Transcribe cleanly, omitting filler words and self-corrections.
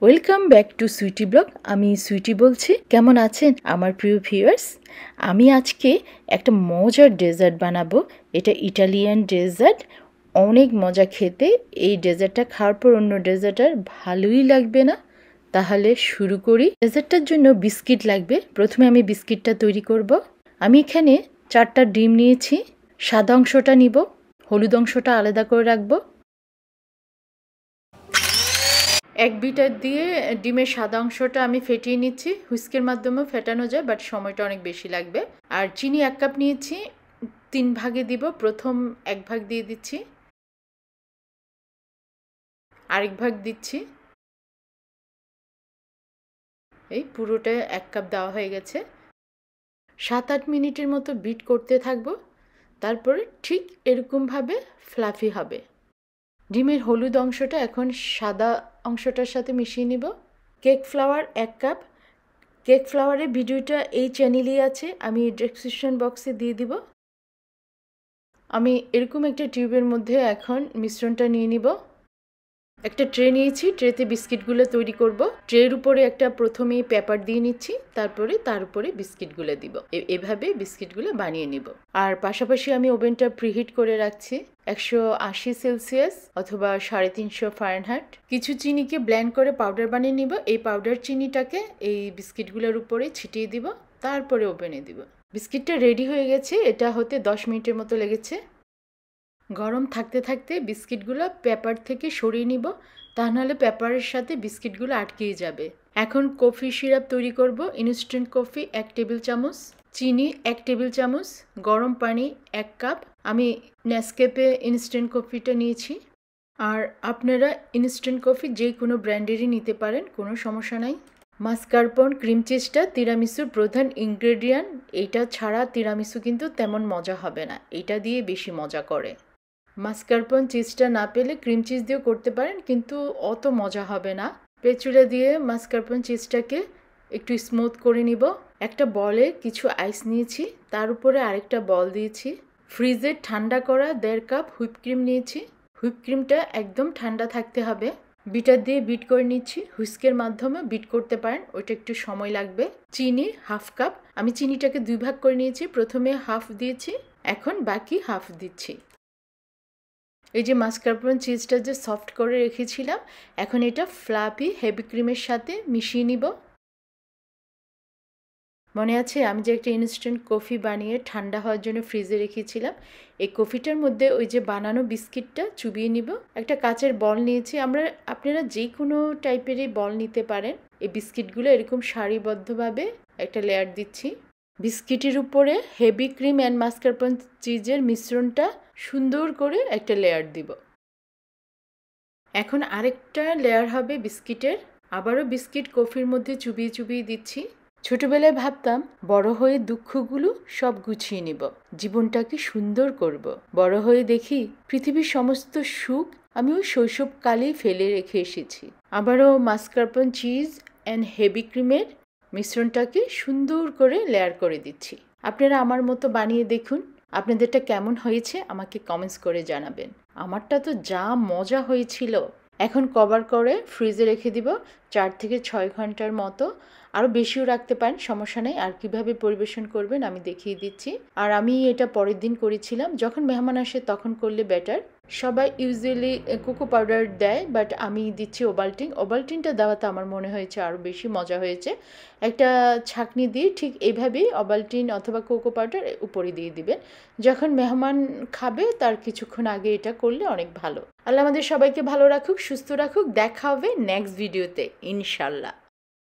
Welcome back to Sweety blog. আমি সুইটি বলছি। কেমন আছেন আমার প্রিয় ভিউয়ার্স? আমি আজকে একটা মজার ডেজার্ট বানাবো। এটা ইটালিয়ান ডেজার্ট, অনেক মজা খেতে। এই ডেজার্টটা খাওয়ার পর অন্য ডেজার্ট আর ভালোই লাগবে না। তাহলে শুরু করি। ডেজার্টটার জন্য বিস্কিট লাগবে। প্রথমে আমি বিস্কিটটা তৈরি করব। আমি এখানে 4টা ডিম নিয়েছি। সাদা অংশটা নিব, হলুদ অংশটা আলাদা করে রাখবো। এক বিটার দিয়ে ডিমের সাদা অংশটা আমি ফেটিয়ে নিচ্ছি। হুইস্কের মাধ্যমেও ফেটানো যায়, বাট সময়টা অনেক বেশি লাগবে। আর চিনি 1 কাপ নিয়েছি, 3 ভাগে দিব। প্রথম 1 ভাগ দিয়ে দিচ্ছি, আরেক ভাগ দিচ্ছি। এই পুরোটা 1 কাপ দেওয়া হয়ে গেছে। 7-8 মিনিটের মতো বিট করতে থাকবো। তারপরে ঠিক এরকমভাবে ফ্লাফি হবে। ডিমের হলুদ অংশটা এখন সাদা অংশটার সাথে মিশিয়ে নিব। Cake flower 1 cup. কেক ফ্লাওয়ারের ভিডিওটা এই চ্যানেলেই আছে, আমি ডেসক্রিপশন বক্সে দিয়ে দিব। আমি এরকম একটা টিউবের মধ্যে এখন মিশ্রণটা নিয়ে নিব। একটা ট্রে নিয়েছি, ট্রেতে বিস্কিটগুলো তৈরি করব। ট্রের উপরে একটা প্রথমেই পেপার দিয়ে নিচ্ছি, তারপরে তার উপরে বিস্কিটগুলো দিব। এভাবে বিস্কিটগুলো বানিয়ে নিব। আর পাশাপাশি আমি ওভেনটা প্রিহিট করে রাখছি 180 সেলসিয়াস অথবা 350 ফারেনহাইট। কিছু চিনিকে ব্লেন্ড করে পাউডার বানিয়ে নিব। এই পাউডার চিনিটাকে এই বিস্কিটগুলোর উপরে ছিটিয়ে দিব, তারপরে ওভেনে দিব। বিস্কিটটা রেডি হয়ে গেছে। এটা হতে 10 মিনিটের মতো লেগেছে। গরম থাকতে থাকতে বিস্কিটগুলো পেপার থেকে সরিয়ে নিব, তা নাহলে পেপারের সাথে বিস্কিটগুলো আটকেই যাবে। এখন কফি সিরাপ তৈরি করব। ইনস্ট্যান্ট কফি 1 টেবিল চামচ, চিনি 1 টেবিল চামচ, গরম পানি 1 কাপ। আমি নেসক্যাফে ইনস্ট্যান্ট কফিটা নিয়েছি। আর আপনারা ইনস্ট্যান্ট কফি যে কোনো ব্র্যান্ডেরই নিতে পারেন, কোনো সমস্যা নাই। মাস্কারপোন ক্রিম চিজটা তিরামিসুর প্রধান ইনগ্রেডিয়েন্ট। এইটা ছাড়া তিরামিসু কিন্তু তেমন মজা হবে না, এটা দিয়ে বেশি মজা করে। মাস্কারপোন চিজটা না পেলে ক্রিম চিজ দিয়েও করতে পারেন, কিন্তু অত মজা হবে না। পেচুলা দিয়ে মাস্কারপোন চিজটাকে একটু স্মুথ করে নিব। একটা বলে কিছু আইস নিয়েছি, তার উপরে আরেকটা বল দিয়েছি। ফ্রিজে ঠান্ডা করা 1.5 কাপ হুইপ ক্রিম নিয়েছি। হুইপ ক্রিমটা একদম ঠান্ডা থাকতে হবে। বিটার দিয়ে বিট করে নিচ্ছি। হুইস্কের মাধ্যমে বিট করতে পারেন, ওইটা একটু সময় লাগবে। চিনি 1/2 কাপ। আমি চিনিটাকে 2 ভাগ করে নিয়েছি। প্রথমে হাফ দিয়েছি, এখন বাকি হাফ দিচ্ছি। এই যে মাস্কারপোনে চিজটা যে সফট করে রেখেছিলাম, এখন এটা ফ্লাফি হেভি ক্রিমের সাথে মিশিয়ে নিব। মনে আছে আমি যে একটা ইনস্ট্যান্ট কফি বানিয়ে ঠান্ডা হওয়ার জন্য ফ্রিজে রেখেছিলাম? এই কফিটার মধ্যে ওই যে বানানো বিস্কিটটা চুবিয়ে নিব। একটা কাচের বল নিয়েছি। আপনারা যে কোনো টাইপেরই বল নিতে পারেন। এই বিস্কিটগুলো এরকম সারিবদ্ধভাবে একটা লেয়ার দিচ্ছি। বিস্কিটের উপরে হেভি ক্রিম অ্যান্ড মাস্কারপোন চিজের মিশ্রণটা সুন্দর করে একটা লেয়ার দিব। এখন আরেকটা লেয়ার হবে বিস্কিটের। আবারও বিস্কিট কফির মধ্যে চুবিয়ে চুবিয়ে দিচ্ছি। ছোটবেলায় ভাবতাম বড় হয়ে দুঃখগুলো সব গুছিয়ে নিব, জীবনটাকে সুন্দর করব। বড় হয়ে দেখি পৃথিবীর সমস্ত সুখ আমি ওই শৈশবকালেই ফেলে রেখে এসেছি। আবারও মাস্কারপোন চিজ অ্যান্ড হেভি ক্রিমের মিশ্রণটাকে সুন্দর করে লেয়ার করে দিচ্ছি। আপনারা আমার মতো বানিয়ে দেখুন, আপনাদেরটা কেমন হয়েছে আমাকে কমেন্টস করে জানাবেন। আমারটা তো যা মজা হয়েছিল। এখন কভার করে ফ্রিজে রেখে দিব 4 থেকে 6 ঘন্টার মতো। আরও বেশিও রাখতে পারেন, সমস্যা নেই। আর কিভাবে পরিবেশন করবেন আমি দেখিয়ে দিচ্ছি। আর আমি এটা পরের দিন করেছিলাম, যখন মেহমান আসে তখন করলে বেটার। সবাই ইউজুয়ালি কোকো পাউডার দেয়, বাট আমি দিচ্ছি ওভালটিন। ওভালটিনটা দেওয়াতে আমার মনে হয়েছে আরও বেশি মজা হয়েছে। একটা ছাঁকনি দিয়ে ঠিক এইভাবেই ওভালটিন অথবা কোকো পাউডার উপরে দিয়ে দিবেন। যখন মেহমান খাবে তার কিছুক্ষণ আগে এটা করলে অনেক ভালো। আল্লাহ আমাদের সবাইকে ভালো রাখুক, সুস্থ রাখুক। দেখা হবে নেক্সট ভিডিওতে ইনশাল্লাহ।